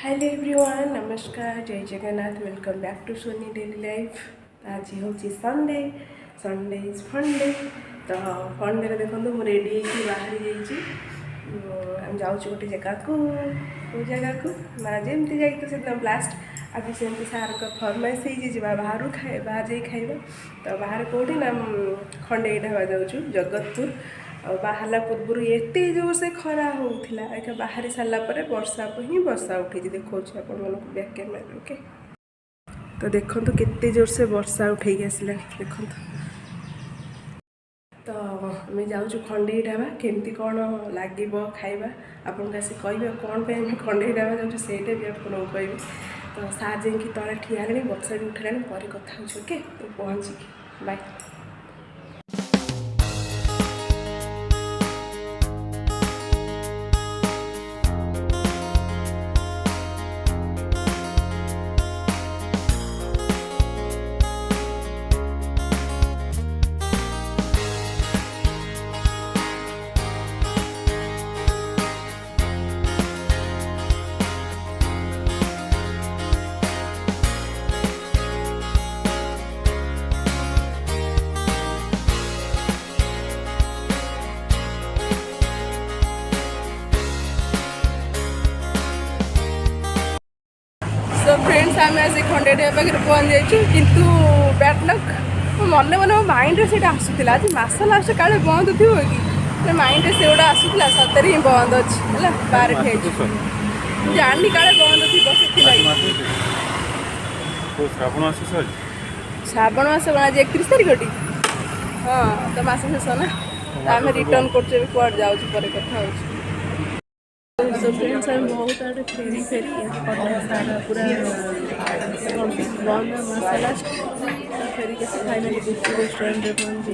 Hello everyone नमस्कार जय Jagannath welcome back to Soni daily life. आज हूँ संडे संडे इज फंडे तो फंडे देखो मुझे रेडी बाहरी जाम जाऊँ गोटे जगह को जगह को ना जमी जाइए लास्ट आज सेमती सार का फरमाइश हो बाहर खाए बाहर जा खाइबा तो बाहर कौटी ना खंडे ढाबा जाऊँ जगतपुर और बाहर पूर्व एत जोर से खरा होता है बाहरी सारा वर्षा को ही वर्षा उठी देखा आप बैक कैमेरा ओके तो देखो केते जोर से वर्षा उठे आसला देखो तो आम जाऊँ खंडे ढाबा केमती कौन लगे खाଇବା आपको आसी कहे कौन पे खंडे ढाबा जाऊँ से भी आपको कहे तो सार जाकि तले ठिया वर्षा भी उठा पर कथा ओके तो पहुँचिकी बाय। तो फ्रेंड्स आम आज खंडे ढाबा पाखे पहुँच जाइए किंतु बैड लक मन मन मो माइंड से आसूला आज मस लास्ट काले बंद थी कि माइंड से गोटा आसूला सतरे ही बंद अच्छी है बाहर ठे जानी काले बंद थी श्रावण मास आज 31 तारीख टी हाँ तो मस शेष ना आम रिटर्न कर जाऊँ कथा हो तो फ्रेंड्स हम बहुत आड़े फेरी सारा पूरा बंद मसाला फेरी के फाइनली गुप्ती रेस्टोरेंट पहुँच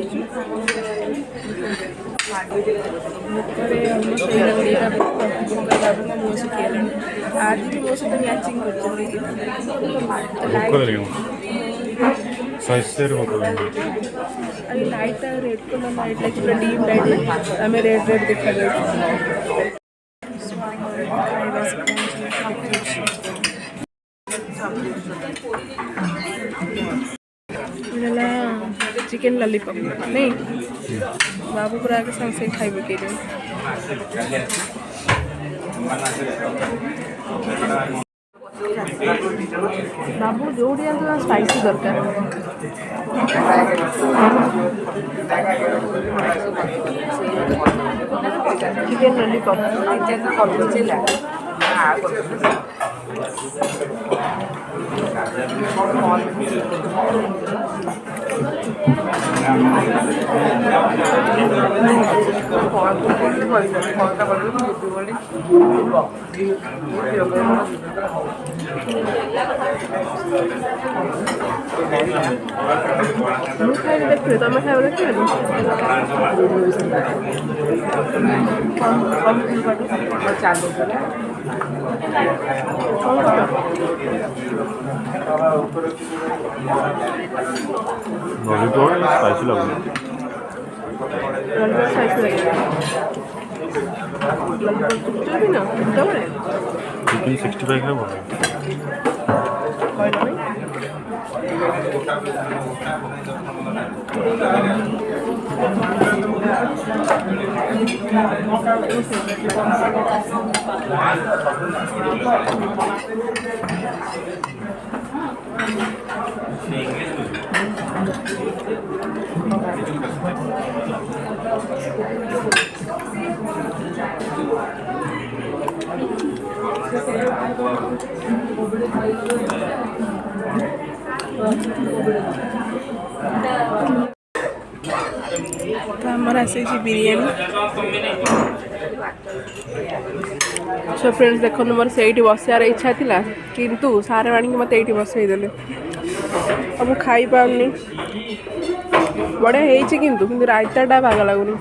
मो से खेल आज भी मो सहित matching light red colour light लगे पूरा डीम लाइट आम रेड रेड देखा जाए चिकेन लॉलीपॉप नहीं बाबू पूरा आगे संगे खाइबे के बाबू जो स्पाइसी दरकार चिकेन लॉलीपॉप देखिए तुम खाइब देखिए स्पाइसी लगे चिकन 65 है बोल आमर आसी बिरियानी सो फ्रेंड्स देखो मोर से बसार इच्छा थी किंतु सारे आनिक मत ये बसईदे अब खाई पारनी बढ़िया किंतु रायताटा भाग लगुनि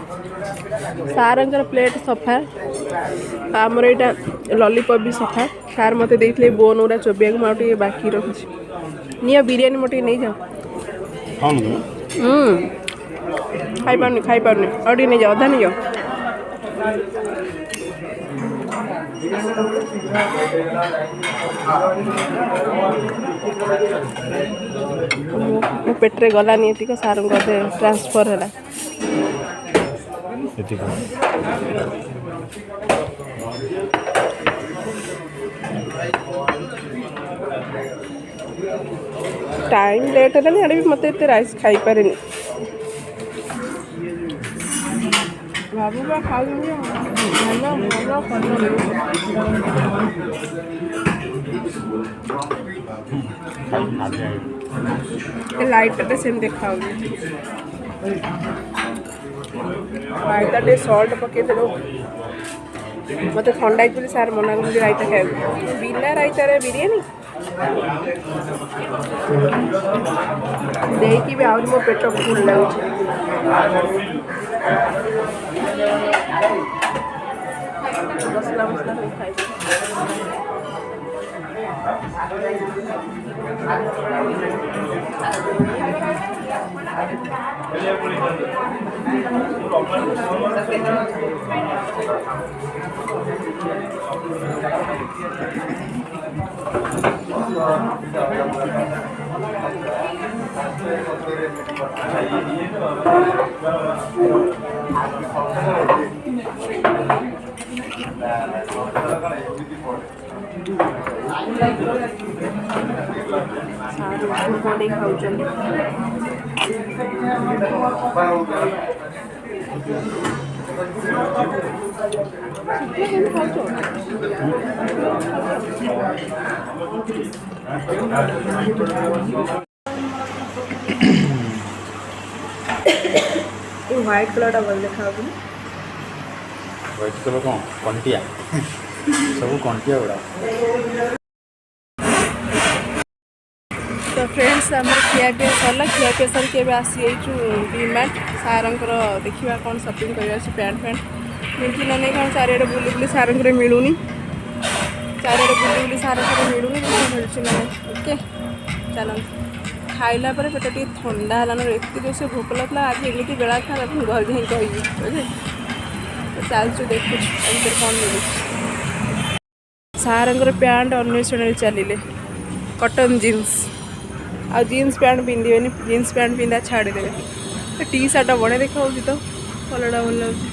सार प्लेट सफा आमर यहाँ लॉलीपॉप भी सफा सार मत देते बोन गुरा चोबिया को मुझे बाकी रखी नि बिरियानी मोटे नहीं जाओ खाई पारनी और नहीं जाओ अधा नहीं जाओ ମୋ ପେଟରେ ଗଲାନି ଏତିକ ସାର୍ଙ୍କ ବୋଧେ ଟ୍ରାନ୍ସଫର୍ ହେଲା। टाइम लेट है आड़े भी मत राइस खाई पारे बाबू बा खाऊ लाइट से देखा रायता टे सल्ट पकईदे मत थंडा बोली सार मना कर रायता खाए बिना रायतार बिरियानी देखी भी आहरी मो पेट फुल लगुच मसला मसला खाई सारे व्हाइट कलर भल देखा व्हाइट कलर कौन कंटिया सब कंटिया गुड़ा तो फ्रेंड्स आम खियापिया सरला खियापिया सर के आसी डीमार्ट सार देखा कौन सपिंग कर पैंट फैंट मिलती ना नहीं कौन चारिड़े बुली बुली सार मिलूनी चारिड़े बुली बुली सार मिलूनी मिलूँ ना ओके चल खाइला पेट टे थंडा है एत जो से भोक लगता आज एमती बेला था घर जाए कह चलचु देखु कौन मिलू सार पैंट अन्वेषण चलिए कॉटन जीन्स आ जीन्स पैंट पिंधे जीन्स पैंट पिंधा छाड़ीदे टी सार्टा बढ़िया देखा तो कलरटा भल लगे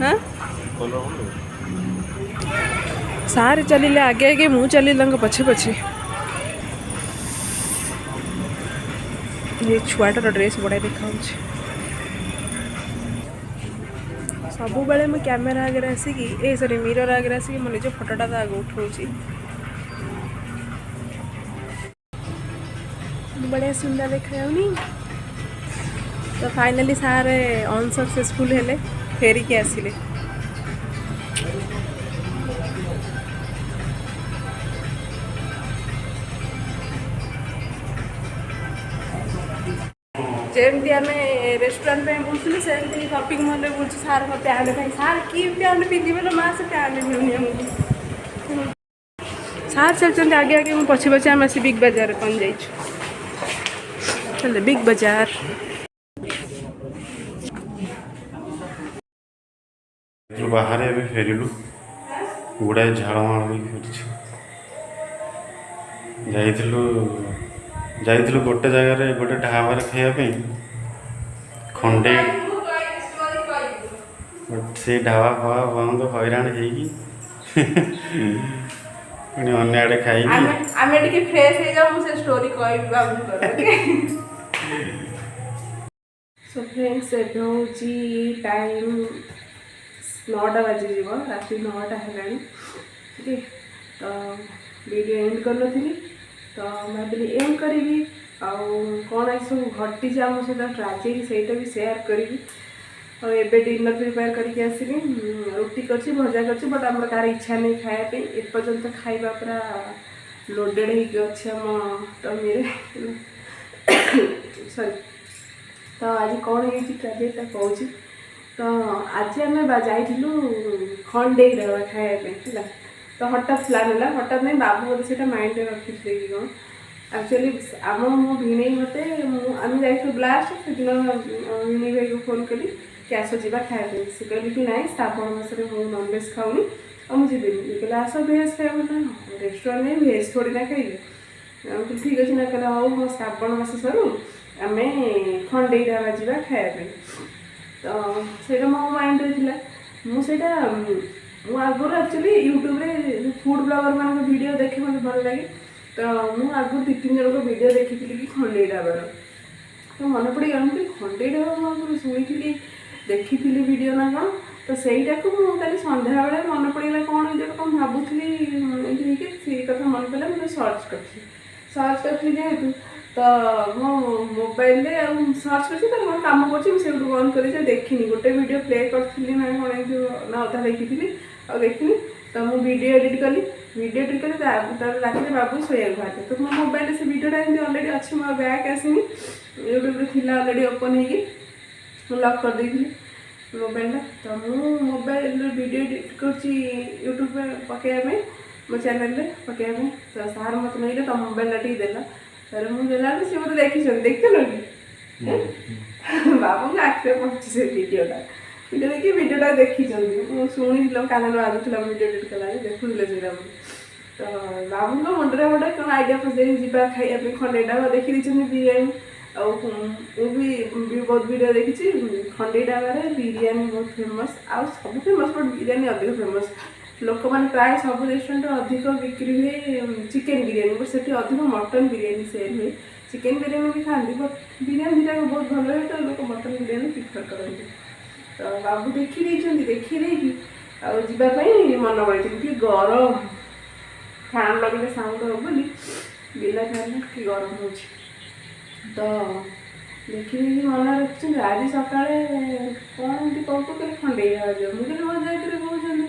हाँ सारे चलिए आगे आगे मु चलिए पछे पछे ये छुआटार ड्रेस बढ़िया देखा सब बेले मैं कैमेरा आगे आसिकी ए सॉरी मिरर आगे आसिकी मो निज फोटोटा तो आगे उठाऊँगी बढ़िया सुंदर देखाऊनी तो फाइनली सारे अनसक्सेसफुल हेले फेरिकी आसिले जमती आम रेस्टोरेंट में बुलूँ सेमती शॉपिंग मॉल में बुलूँ सार पैंट भाई सार कि पैंट पिंधे माँ से पैंट मिलूनी आमको सार चलते आगे आगे मुझे पछे पछे आम आसी बिग बाजार कौन जाइए चल बिग बाजार बाहर ए फेरिलु गुड़ाए झाड़माड़ जाइलु गोटे जगार गोटे ढाबार खावाई खंडे से ढाबा फवा बंद हैरान पुणी अन्य आड़े खाई फ्रेश हो जाओ मुझे स्टोरी कहबी बाबू सो फ्रेंड्स एबे होची टाइम 9टा बाजी राति 9टा है ठीक तो वीडियो एंड कर नी तो भाविली एंड करी कौन आई सब घटी आम सहित ट्राजेडी सहीटा भी सेयार करी और एबे डिनर प्रिपेयर करके आसली रुटी कर भजा कर बट आम कार इच्छा नहीं खायापी एपर्यंत खाଇବା पूरा लोडेड होम टमी सॉरी तो आज कौन है ट्राजेडीटा कहूँ तो आज आम जाइलु खंडे ढाबा खायापी तो हठात प्लान है हठात नहीं बाबू बोलते से माइंड रखी कि कौन एक्चुअली आम मो भिणे मत आम जा ब्लास्ट से दिन भिणी भाई को फोन कली କି ଆସ ଯିବା ଖାଇବା ପାଇଁ। ସେ କହିଲେ କି ନାଇଁ ଶ୍ରାବଣ ମାସରେ ମୁଁ ନନଭେଜ୍ ଖାଉନି ଆଉ ମୁଁ ଯିବିନି। ମୁଁ କହିଲେ ଆସ ଭେଜ୍ ଖାଇବା ନା ରେଷ୍ଟୁରାଣ୍ଟ ନେଇ ଭେଜ୍ ଥୋଡ଼ି ନା ଖାଇବି। ଆଉ କହିଲି ଠିକ୍ ଅଛି ନା, କହିଲେ ହଉ ମୋ ଶ୍ରାବଣ ମାସ ସରୁ ଆମେ ଖଣ୍ଡେଇ ଢାବା ଯିବା ଖାଇବା ପାଇଁ। ତ ସେଇଟା ମୋ ମାଇଣ୍ଡରେ ଥିଲା। ମୁଁ ସେଇଟା ମୁଁ ଆଗରୁ ଆକ୍ଚୁଆଲି ୟୁଟ୍ୟୁବରେ ଫୁଡ଼୍ ବ୍ଲଗର୍ ମାନଙ୍କ ଭିଡ଼ିଓ ଦେଖେ, ମୋତେ ଭଲ ଲାଗେ। ତ ମୁଁ ଆଗରୁ 2-3 ଜଣଙ୍କ ଭିଡ଼ିଓ ଦେଖିଥିଲି କି ଖଣ୍ଡେଇ ଢାବାର। ତ ମନେ ପଡ଼ିଗଲା ମୁଁ କହିଲି ଖଣ୍ଡେଇ ଢାବା ମୁଁ ଆଗରୁ ଶୁଣିଥିଲି ଦେଖିଥିଲି ଭିଡ଼ିଓ ନା କ'ଣ। ତ ସେଇଟାକୁ ମୁଁ କାଲି ସନ୍ଧ୍ୟାବେଳେ ମନେ ପଡ଼ିଗଲା କ'ଣ ଏଇଟା କ'ଣ ଭାବୁଥିଲି ଏମିତି ହେଇକି ସେଇ କଥା ମନେ ପଡ଼ିଲା। ମୁଁ ସର୍ଚ୍ଚ କରିଥିଲି ଯେହେତୁ ତ ମୋ ମୋବାଇଲରେ ଆଉ ସର୍ଚ୍ଚ କରିଛି ତ କ'ଣ କାମ କରୁଛି ମୁଁ ସେଇଠୁ ବନ୍ଦ କରିଛି ଦେଖିନି। ଗୋଟେ ଭିଡ଼ିଓ ପ୍ଲେ କରିଥିଲି ନା କ'ଣ ଏମିତି ନା ଅଧା ଦେଖିଥିଲି ଆଉ ଦେଖିନି। ତ ମୁଁ ଭିଡ଼ିଓ ଏଡ଼ିଟ୍ କଲି ତାପରେ ରାତିରେ ବାବୁ ଶୋଇବାକୁ ବାହାରିଲେ। ତ ମୋ ମୋବାଇଲରେ ସେ ଭିଡ଼ିଓଟା ଏମିତି ଅଲରେଡ଼ି ଅଛି, ମୋ ବ୍ୟାକ୍ ଆସିନି, ୟୁଟ୍ୟୁବରେ ଥିଲା ଅଲରେଡ଼ି ଓପନ୍ ହେଇକି ମୁଁ ଲକ୍ କରିଦେଇଥିଲି ମୋବାଇଲଟା। ତ ମୁଁ ମୋବାଇଲରେ ଭିଡ଼ିଓ ଏଡ଼ିଟ୍ କରୁଛି ୟୁଟ୍ୟୁବରେ ପକାଇବା ପାଇଁ, ମୋ ଚ୍ୟାନେଲରେ ପକାଇବା ପାଇଁ। ତ ସାର୍ ମୋତେ ନେଇଲେ ତମ ମୋବାଇଲଟା ଟିକେ ଦେଲା। ତାପରେ ମୁଁ ଦେଲାବେଳକୁ ସିଏ ମୋତେ ଦେଖିଛନ୍ତି, ଦେଖିଥିଲ କି ବାବୁଙ୍କ ଆଖିରେ ପଡ଼ିଛି ସେ ଭିଡ଼ିଓଟା ଦେଖି ଭିଡ଼ିଓଟା ଦେଖିଛନ୍ତି। ମୁଁ ଶୁଣିଥିଲି କାନରେ ବାଜୁଥିଲା ଭିଡ଼ିଓ ଏଡ଼ିଟ୍ କଲାବେଳେ ଦେଖୁଥିଲେ ସେଇଟା। ତ ବାବୁଙ୍କ ମୁଣ୍ଡରେ ଗୋଟେ କ'ଣ ଆଇଡ଼ିଆ ପଶିଯାଇକି ଯିବା ଖାଇବା ପାଇଁ ଖଣ୍ଡେଇ ଢାବା। ଦେଖି ଦେଇଛନ୍ତି ବିରିୟାନୀ, ଆଉ ମୁଁ ବି ବହୁତ ଭିଡ଼ିଓ ଦେଖିଛି ଖଣ୍ଡେଇ ଢାବାରେ ବିରିୟାନୀ ବହୁତ ଫେମସ୍। ଆଉ ସବୁ ଫେମସ୍ ବଟ୍ ବିରିୟାନୀ ଅଧିକ ଫେମସ୍। ଲୋକମାନେ ପ୍ରାୟ ସବୁ ରେଷ୍ଟୁରାଣ୍ଟରେ ଅଧିକ ବିକ୍ରି ହୁଏ ଚିକେନ୍ ବିରିୟାନୀ, ବଟ୍ ସେଠି ଅଧିକ ମଟନ୍ ବିରିୟାନୀ ସେଲ୍ ହୁଏ। ଚିକେନ୍ ବିରିୟାନୀ ବି ଖାଆନ୍ତି ବଟ୍ ବିରିୟାନୀ ଦୁଇଟାକୁ ବହୁତ ଭଲ ହୁଏ, ତ ଲୋକ ମଟନ୍ ବିରିୟାନୀ ପ୍ରିଫର୍ କରନ୍ତି। ତ ବାବୁ ଦେଖି ଦେଇକି ଆଉ ଯିବା ପାଇଁ ମନ କରିଛନ୍ତି। କି ଗରମ, ଫ୍ୟାନ୍ ଲଗେଇଲେ ସାଉଣ୍ଡ ହେବ ବୋଲି ବିନା ଫ୍ୟାନ୍ରେ କି ଗରମ ହେଉଛି। ତ ଦେଖିକି ମନେ ରଖିଛନ୍ତି। ଆଜି ସକାଳେ କ'ଣ ଏମିତି କହିଲେ ଖଣ୍ଡେଇ ଢାବା ଯିବ। ମୁଁ କହିଲି ମଜା ଭିତରେ କହୁଛନ୍ତି।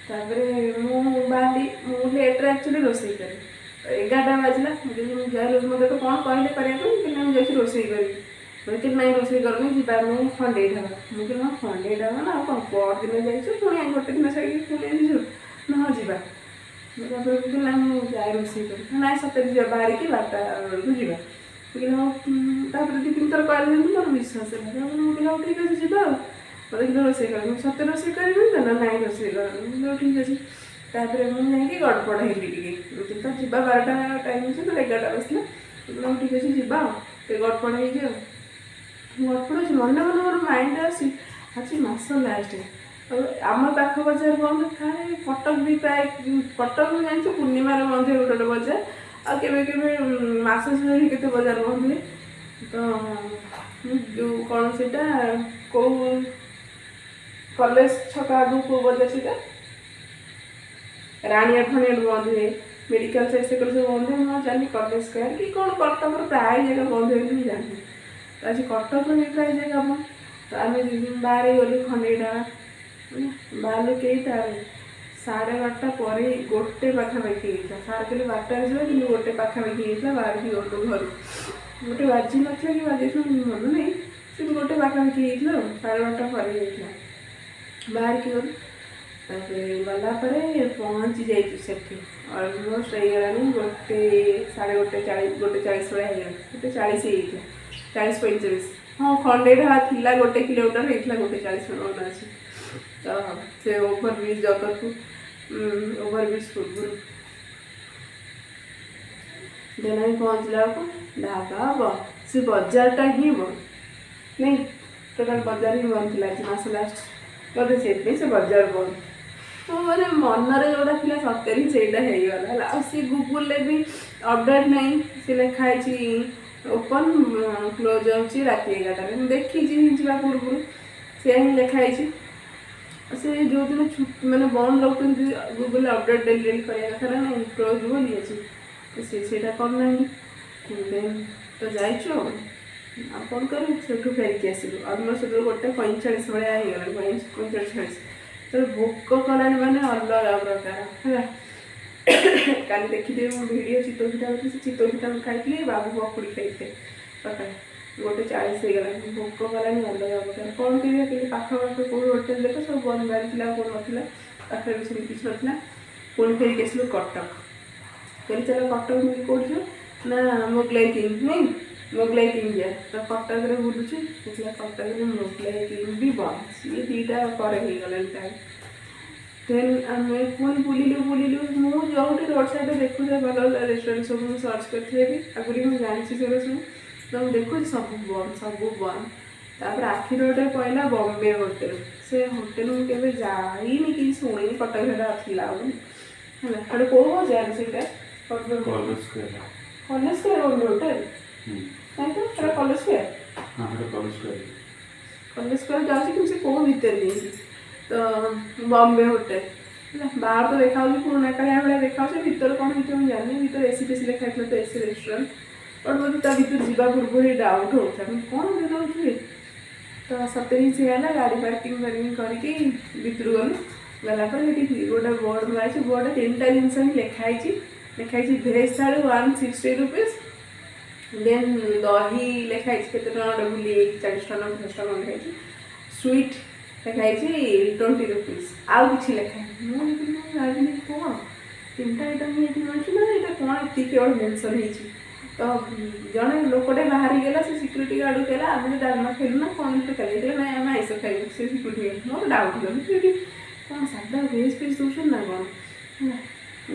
ତାପରେ ମୁଁ ବାହାରିଲି। ମୁଁ ଲେଟ୍ରେ ଆକ୍ଚୁଆଲି ରୋଷେଇ କରେ, 11ଟା ବାଜିଲା। ମୁଁ କହିଲି ମୁଁ ଯାଇ ମୋତେ ତ କ'ଣ କହିଲେ କରିବା ପାଇଁ, କିନ୍ତୁ ମୁଁ ଯାଉଛି ରୋଷେଇ କରିବି। ମୁଁ କହିଲି ନାଇଁ ରୋଷେଇ କରୁନି, ଯିବା ଆମେ ଖଣ୍ଡେଇ ଢାବା। ମୁଁ କହିଲି ହଁ ଖଣ୍ଡେଇ ଢାବା ନା ଆଉ କ'ଣ ପରଦିନ ଯାଇଛୁ ପୁଣି ଗୋଟେ ଦିନ ଛାଡ଼ିକି ପୁଣି ଆସିଛୁ ନା, ହଁ ଯିବା। ତାପରେ ମୁଁ କହିଲି ନା ମୁଁ ଯାଇ ରୋଷେଇ କରିବି। ନାଇଁ ସତରେ ଯିବା, ବାହାରିକି 12ଟା ବେଳକୁ ଯିବା। ମୁଁ କହିଲି ହଉ। ତାପରେ 2-3 ଥର କହିଲେ ଯେମିତି ମୋର ବିଶ୍ୱାସ ହେଲା। ତାପରେ ମୁଁ କହିଲି ହଉ ଠିକ୍ ଅଛି ଯିବା ଆଉ। ମୋତେ କିନ୍ତୁ ରୋଷେଇ କରିବି। ମୁଁ ସତରେ ରୋଷେଇ କରିବି ତ ନା ନାଇଁ ରୋଷେଇ କରିବି। ମୁଁ କହିଲି ଠିକ୍ ଅଛି। ତାପରେ ମୁଁ ଯାଇକି ଗଡ଼ପଡ଼ ହେଲି ଟିକେ। ତ ଯିବା 12ଟା ଟାଇମ୍ ଅଛି, ତ 11ଟା ବସିଲା। ମୁଁ କହିଲି ହଉ ଠିକ୍ ଅଛି ଯିବା ଆଉ। ଟିକେ ଗଡ଼ପଡ଼ ହେଇଛି ଆଉ ଗଡ଼ପଡ଼ ଅଛି। ମନେ ମୋର ମାଇଣ୍ଡରେ ଅଛି ମାସ ଲାଷ୍ଟ। ଆଉ ଆମ ପାଖ ବଜାର ବନ୍ଦ, କାଳେ କଟକ ବି ପ୍ରାୟ କଟକ ମୁଁ ଜାଣିଛୁ ପୂର୍ଣ୍ଣିମାରେ ବନ୍ଦ ହୁଏ ଗୋଟେ ବଜାର, ଆଉ କେବେ କେବେ ମାସ ଶେଷରେ କେତେ ବଜାର ବନ୍ଦ ହୁଏ। ତ ଯେଉଁ କ'ଣ ସେଇଟା କେଉଁ କଲେଜ ଛକ ଆଗକୁ କେଉଁ ବଜାର ସେଇଟା ରାଣିଆ ବନ୍ଦ ହୁଏ, ମେଡ଼ିକାଲ ସାଇଡ୍ ସେ ସବୁ ବନ୍ଦ ହୁଏ। ମୁଁ ଜାଣିନି କଲେଜ ସ୍କୋୟାର କି କ'ଣ କଟକର ପ୍ରାୟ ଜାଗା ବନ୍ଦ ହୁଏ ବୋଲି ମୁଁ ଜାଣିନି। ତ ଆଜି କଟକର ବି ପ୍ରାୟ ଜାଗା ବନ୍ଦ। ତ ଆମେ ବାହାରି ଗଲୁ ଖଣ୍ଡେଇ ଢାବା। ବାହାରିଲୁ କେଇଟାରେ 12:30 ପରେ 1 ପାଖାପାଖି ହେଇଥିଲା। ସାର୍ କହିଲେ 12ଟାରେ ଯିବା, କିନ୍ତୁ 1 ପାଖାପାଖି ହେଇଥିଲା। ବାହାରିକି ଗଲୁ ଘରୁ। 1 ବାଜି ନଥିଲା କି ବାଜିଥିଲା ମନେ ନାହିଁ, କିନ୍ତୁ 1 ପାଖାପାଖି ହେଇଥିଲା ଆଉ 12:30 ପରେ ହେଇଥିଲା। ବାହାରିକି ଗଲୁ। ତାପରେ ଗଲା ପରେ ପହଞ୍ଚି ଯାଇଛୁ ସେଠି ଅଲମୋଷ୍ଟ ହେଇଗଲାଣି 1:40 1:40 ଭଳିଆ ହେଇଗଲା। 1:40 ହେଇଯାଇଥିଲା, 40-45। ହଁ ଖଣ୍ଡେଇ ଢାବା ଥିଲା 1 କିଲୋମିଟର ହେଇଥିଲା 1:40 ମନେ ଅଛି। ତ ସେ ଓଭରବ୍ରିଜ୍ ଜଗତପୁର ଓଭରବ୍ରିଜ୍ ପୂର୍ବରୁ ଦେନ ଆମେ ପହଞ୍ଚିଲା ବେଳକୁ ଢାବା ବନ୍ଦ। ସେ ବଜାରଟା ହିଁ ବନ୍ଦ ନାଇଁ, ଟୋଟାଲ ବଜାର ହିଁ ବନ୍ଦ ଥିଲା ଆଜି ମାସ ଲାଷ୍ଟ। ବୋଧେ ସେଇଥିପାଇଁ ସେ ବଜାର ବନ୍ଦ। ମୋ ମାନେ ମନରେ ଯେଉଁଟା ଥିଲା ସତରେ ହିଁ ସେଇଟା ହେଇଗଲା ହେଲା। ଆଉ ସେ ଗୁଗୁଲରେ ବି ଅପଡ଼େଟ୍ ନାହିଁ, ସେ ଲେଖା ହେଇଛି ଓପନ୍ କ୍ଲୋଜ୍ ହେଉଛି ରାତି 11ଟାରେ। ମୁଁ ଦେଖିଛି ଯିବା ପୂର୍ବରୁ ସେୟା ହିଁ ଲେଖା ହେଇଛି। ସେ ଯେଉଁଦିନ ମାନେ ବନ୍ଦ ରଖୁଛନ୍ତି ଗୁଗୁଲରେ ଅପଡ଼େଟ୍ ଡେଲି ଡେଲି କରିବା କଥା ନା ନାହିଁ, କ୍ଲୋଜ୍ ବୋଲି ଅଛି। ତ ସେଇଟା କରୁନାହାନ୍ତି। ତ ଯାଇଛୁ ଆଉ କ'ଣ କରିବୁ, ସେଠୁ ଫେରିକି ଆସିଲୁ। ଅଲମୋଷ୍ଟ 1:45 ଭଳିଆ ହେଇଗଲାଣି, 45-46। ତ ଭୋକ କଲାଣି ମାନେ ଅଲଗା ପ୍ରକାର ହେଲା। କାଲି ଦେଖିଥିବେ ମୁଁ ଭିଡ଼ିଓ ଚିତଉ ପିଠା ହେଉଛି, ସେ ଚିତଉ ପିଠା ମୁଁ ଖାଇଥିଲି, ବାବୁ ପକୁଡ଼ି ଖାଇଥିଲେ ସକାଳେ। 1:40 ହେଇଗଲାଣି, ଭୋକ କଲାଣି ଅଲଗା ପ୍ରକାର। କ'ଣ କରିବା, କିନ୍ତୁ ପାଖାପାଖି କେଉଁ ହୋଟେଲ ଦେଖ ସବୁ ବନ୍ଦ ବାହାରିଥିଲା, ଆଉ କ'ଣ ନଥିଲା ପାଖରେ ବି ସେମିତି କିଛି ନଥିଲା। ପୁଣି ଫେରିକି ଆସିଲୁ କଟକ। କହିଲି ଚାଲ କଟକ କେଉଁଠି ଯିବ ନା ମୋଗଲାଇ କିଙ୍ଗ ନାଇଁ, मोगलाई किंग जा तो कटक बुलूचे देखला कटक मोगलाई किंग भी बंद सी दीटा पर हो गला टाइम देन आम पुणी बुलिलु बुलिलु मुझे रोड साइड देखु भल भल रेस्टोरेंट सब सर्च करी आगुरी मुझे जानी से सब तो देखुँ सब बंद तापर आखिर गोटे पहला बॉम्बे होटेल से होटेल मुझे जाइनी कि शुणी कटक था है गोटे कौ बजार से कॉलेज स्क्वायर होटेल नहीं तो कॉलेज स्क्वायर जाऊँगी कि कौ भितर नहीं तो बॉम्बे होटेल बाहर तो देखा पुराना कालिया भाया देखा भर कौन होती मुझे जानी भर एसी टेसी लिखा तो एसी रेस्टोरेंट बट मुझे ता भर जा पूर्व डाउट होता कौन दे दौर तो सत ही सीगला गाड़ी पार्किंग करके भर गलु गलापर गोटे बोर्ड मारी बोर्ड 3टा जिनस ही लिखाई भेज थाली 160 रुपीज देन दही लिखाई के भूली 40 टका 50 टका लिखाई स्वीट लिखाई 20 रुपीज आउ कि लिखाई मुझे कौन 3टा आइटम ये मिलूँ ना यहाँ कौन ये केवल मेनसन हो तो जड़े लोकटे बाहरी गला से सिक्यूरीटी गार्ड कहला आम डालमा खेलु ना कौन तो कहले ना आम आइस खाइबू से सिक्यूरीटी गार्ड मोर डाउट गली कौन सादा भेज पेज दूसर ना कौन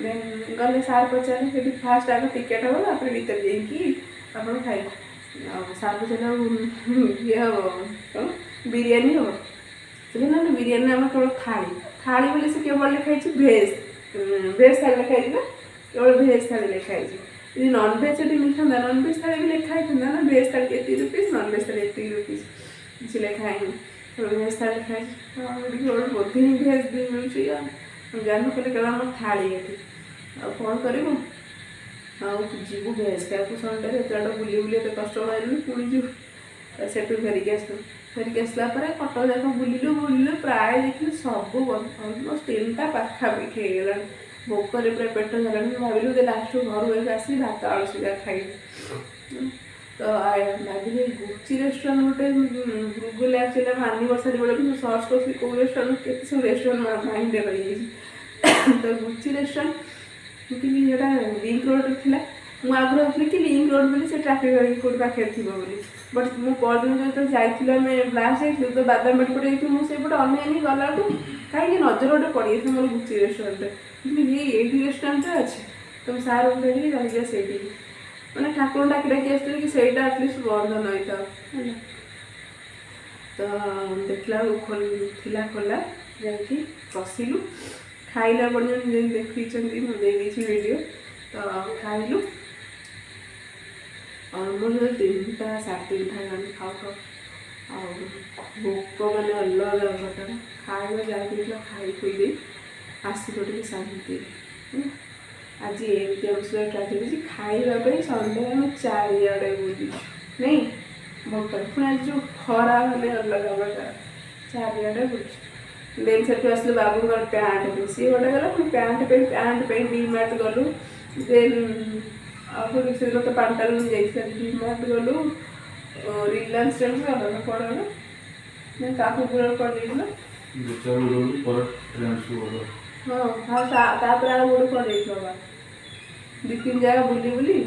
देन गले सार पचारे फास्ट आगे टिकेट हम आप भीतर जाइए आप खाइबे सार पचारे ये हम कौन बिरियानी हम से ना बिरियानी आम केवल थाली बोले से केवल लिखाई भेज थाली लिखाई ना केवल भेज थाली लिखाई यदि नॉनभेज ये मिलता नॉनभेज थाली भी लिखाई था ना भेज थाली 80 रुपीज नॉनभेज थाली 80 रुपीज किसी लिखाई भेज थाली लिखाई गोटे बोधी भेज भी मिलूँ जानू कहले केवल आम थाली ये कौन करूँ जीवु भेज खाया संडे एत बुली बुली एत कष्ट पाइलु पुणी जीव से फेरिक आसला कटक जाक बुलिलु प्राय देखिए सब अलमोस्ट 3टा पाखापाखि हो गला भोकर पूरा पेट झाला भाविलु लास्ट घर आसली भात आलू सीधा खाइबे तो भाविली गुच्ची रेस्टोरेंट गोटे गूगल एक्चुअली आम आनिवर्सरी बेले सर्च करी कौ रेस्टोरेंट के सब रेस्टोरेंट माइंड रही तो गुच्ची रेस्टोरेंट कि लिंक रोड थी मुझे आग्रह भावी कि लिंक रोड बोली से ट्राफिक कौट पाखे थी बोली बट मु परदिन जो जाइए ब्लास्ट जाइए तो बादाम बाटी पटे जाइए मुझे अनैनी गला कहीं नजर गोटे पड़ गई मोर गुच्ची रेस्टोरेंट ये रेस्टोरेंट अच्छे तो सार कही रही से मैंने ठाकुर डाकी डाकी आसते कि सहीटा आटलिस्ट बंद नहीं था तो देखला थिला खोला जाकि पशिलु खाइला पर्यटन जमी देखी मुझे वीडियो तो खाइलु अलमोस्ट 3टा 3:30 गलानी खाऊ खाऊ भोक मैंने अलग प्रकार खाଇବା जाए खाई खुई आसी पड़े शांति आज एमती अवसर ट्राजेडी खावाई संडे आम चारिड़े बुली नहीं भोक पुणी आज जो खरा मैंने अलग प्रकार चारिड़े बुलू देन से आसलु बाबू पैंट सी गोटे गला पैंट डी मार्ट गलु देन आगे से गोटे पांटालून जाइए डी मार्ट गलु रिलायंस ट्रेंड्स पड़ा मैं काफी पूरा कर हाँ फास्ट आ गोटे कर 2-3 जगह बुली बुली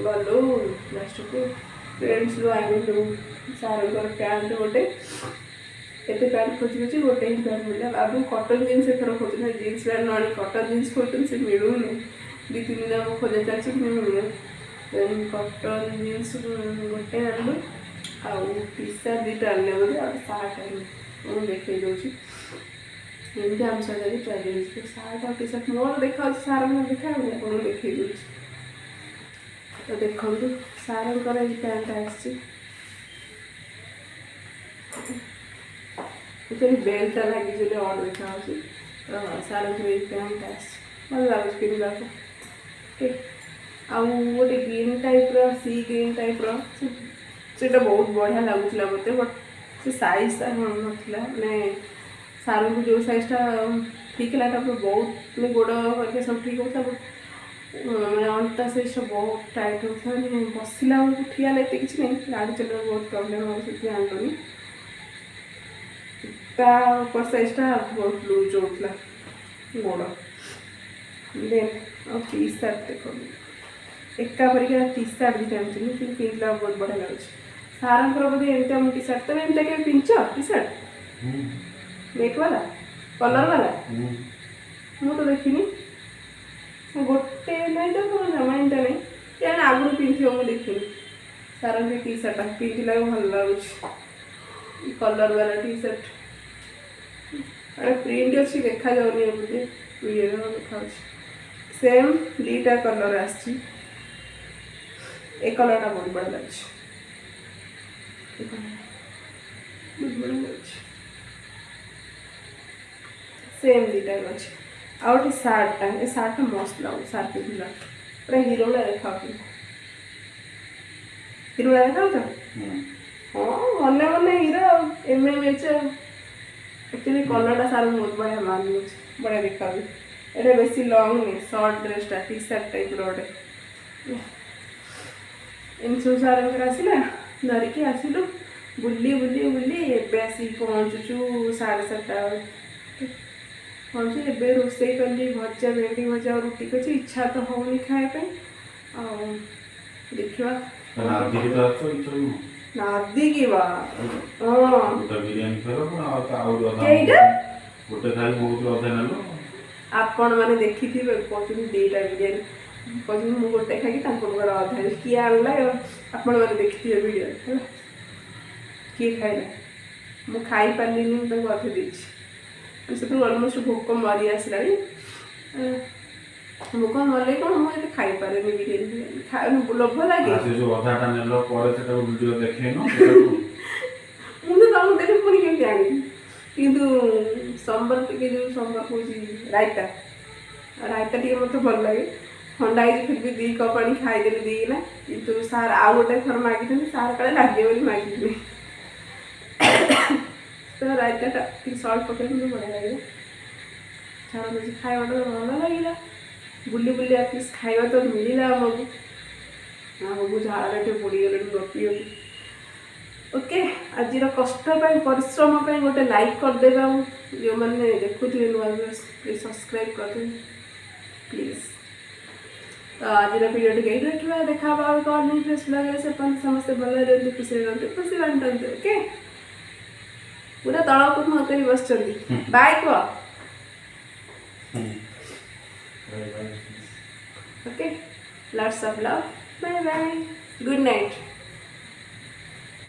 गलु लास्ट को फ्रेंड्स आनिलु सार पैंट गोटे एत पैंट खोजी खोजी गोटे ही पैंट मिला बाबू कटन जीन्स एथर खोज जीन्स पैंट न कटन जीन्स खोजन से मिलूनी 2-3 दिन खोजा चलती मिलूनी कटन जीन्स गोटे आनलु आउ टी सार्ट 2टा आने बोले आ सार्ट आने देखे दूसरी एमती आम सही ट्राई सार्ट और टी सार्ट मोर देखा सार देखा कौन देखे दूसरी तो देखो सार पैंट आसी बेल्टा लगी जो अड देखा तो सार पैंट आस भल लगे पिंधा आउ गोटे ग्रीन टाइप सी ग्रीन टाइप से बहुत बढ़िया लगुला मत बट से साइज ना मैंने सार को जो साइजटा ठीक है बहुत मैं गोड़ करके सब ठीक होता बट मैंने अंटा साइज बहुत टाइट होता बसला बेलू ठिया एत कि नहीं गाड़ी चलने बहुत प्रोब्लेम हो आनलुनी ऊपर साइजटा बहुत लूज होता गोड़ देन टी सार्ट देख एका परिका टी सार्ट दुटा आनी लेकिन पिंधला बहुत बढ़िया लगे सार बोधे एमती टी सार्ट तुम एमती के पिंच टी सार्ट नेट वाला कलर वाला ମୁଁ ତ ଦେଖିନି ଗୋଟେ ନାହିଁ ତ କ'ଣ ଜମା ଏମିତି ନାହିଁ କେଜାଣି ଆଗରୁ ପିନ୍ଧିବ ମୁଁ ଦେଖିନି ସାରଙ୍କ ଟି ସାର୍ଟଟା ପିନ୍ଧିଲାକୁ ଭଲ ଲାଗୁଛି କଲର୍ ବାଲା ଟି ସାର୍ଟ ଗୋଟେ ପ୍ରିଣ୍ଟ ଅଛି ଦେଖାଯାଉନି ଏମିତି ଭିଡ଼ିଓରେ ଦେଖାଯାଉଛି ସେମ୍ ଦୁଇଟା କଲର୍ ଆସିଛି ଏ କଲର୍ଟା ବହୁତ ବଢ଼ିଆ ଲାଗୁଛି ବହୁତ ବଢ଼ିଆ ଲାଗୁଛି सेम दुटा अच्छे आ गए सार्टा ए सार्टा मस्त लगे सार्ट पिंधला पूरा हिरो भाया देखा हिरो भाया देखा हाँ मने मने हिरो एम एम एच एक्चुअली कलरटा सार बहुत बढ़िया मान बढ़िया देखा ये बेसी लंग नहीं सर्ट ड्रेसटा टी सार्ट टाइप रोटे एमती सब सार आसला धरिकी आसलु बुली बुली बुली एवं आसिक पहुँचुचु 7:30 हाँ जी एवं रोषे कली भजा भेंडी भजा और रुटी कर इच्छा तो होनी खाए देखा नादी की बात आपण मैंने देखी थी कहते दुईटा बिरियानी कहते मुझे गोटे खाई अधा किए आनला आपण मैंने देखी थे वीडियो किए खाइला मुझे खाई पारे अधे देती से अलमोस्ट भोक मरी आसला भोक मरे कौन मुझे खाई पारे बिरियानी लोभ लगे मुझे तुमको देखे पुणी केमती आनी किंतु संबर टे जो संबर कौन रायता रायता टे मत भल लगे ठंडा है फिर भी 2 कप आनी खाईदेली दीना किंतु सार आउ गोटे थर मागी सार काले लगे बोली मागी तो रायता सल्ट पकड़ बढ़िया लगे छाड़ खावा भल लगे बुली बुली एटलिस्ट खावा तो मिलला आमको झाड़े पड़गले गपी ओके आज कष्ट परिश्रम गोटे लाइक करदे जो मैंने देखुए नुआ प्लीज सब्सक्राइब करदे प्लीज तो आज भिडियो टी रखा देखा कौन नहीं फ्रेश लगे से समस्ते भल रही खुशी रहते खुशी बांटते ओके पूरा तल को मुँह कर बस बाय कह okay lots of love bye bye good night.